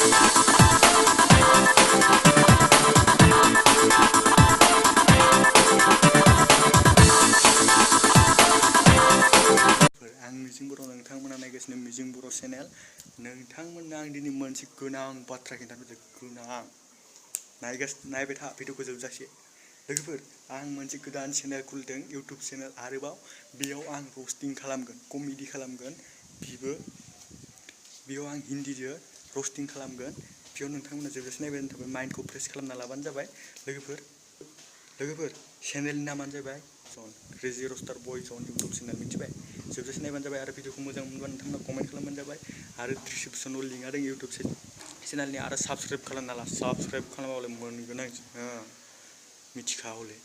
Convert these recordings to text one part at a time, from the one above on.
आं मिजिं बर' नोंथांमोना नायगासिनो मिजिं बर' चेनेल नोंथांमोननो आं दिनै मोनसे गोनां बाथ्रा खिन्थानो गोनां नायबाय था भिडिअखौ जोबजासे लोगोफोर आं मोनसे गोदान चेनेल खुलिदों इउटुब चेनेल आरोबाव बेयाव आं रस्टिं खालामगोन कमेडि खालामगोन बेयाव आं हिन्दीजों रस्टिं खालामगोन बेयाव नोंथांमोना जोबजासे नायबाय थाबाय माइन्डखौ फ्रेश खालामना लाबानो जाबाय लोगोफोर चेनेलनि नामानो जाबाय जन क्रेजि रस्टार बय जन इउटुब चेनेल मिथिबाय जोबजासे नायबानो जाबाय आरो भिडिअखौ मोजां मोनबा नोंथांमोना कमेन्ट खालामबानो जाबाय आरो डिसक्रिपसनाव लिंकआ दं इउटुब चेनेलनि आरो साबस्क्राइब खालामना ला साबस्क्राइब खालामाबालाय मोनगोन आं मिथिखा हले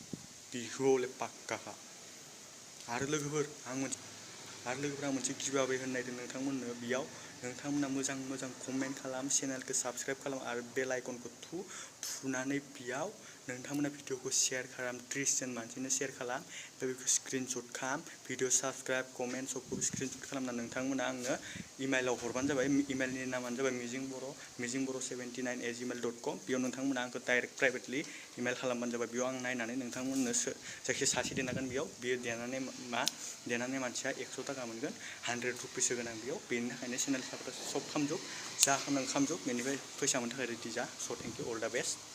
बिखौ हले पाक्काखा आरो लोगोफोर आं मोनसे गिभावे होनो नागिरदों नोंथांमोननो बेयाव नोंथांमोना मोजां कमेन्ट खालाम चेनेलखौ साबस्क्राइब खालाम आरो बेल आइकनखौ थुनानै बेयाव नोंथांमोना भिडिअखौ शेयार खालाम 30 जन मानसिनो शेयार खालाम बेखौ स्क्रिनशट खालाम भिडिअ साबस्क्राइब कमेन्ट सबखौबो स्क्रिनशट खालामना नोंथांमोना आंनो इमेलाव हरबानो जाबाय इमेलनि नामानो जाबाय मिजिं बर' 79@gmail.com बेयाव नोंथांमोना आंखौ डाइरेक्ट प्राइभेटलि इमेल खालामबानो जाबाय बेयाव आं नायनानै नोंथांमोननो जायखिजाया सासे देनांगोन बेयाव बेयो देनानै मानसिया 100 थाखा मोनगोन 100 रुपिस होगोन आं बेयाव बेनि थाखायनो चेनेल सब खालामजोब जा खालामनांगौ खालामजोब बेनिफ्राय फैसा मोननो थाखाय रेडि जा स' थेंक इउ अल दा बेस्ट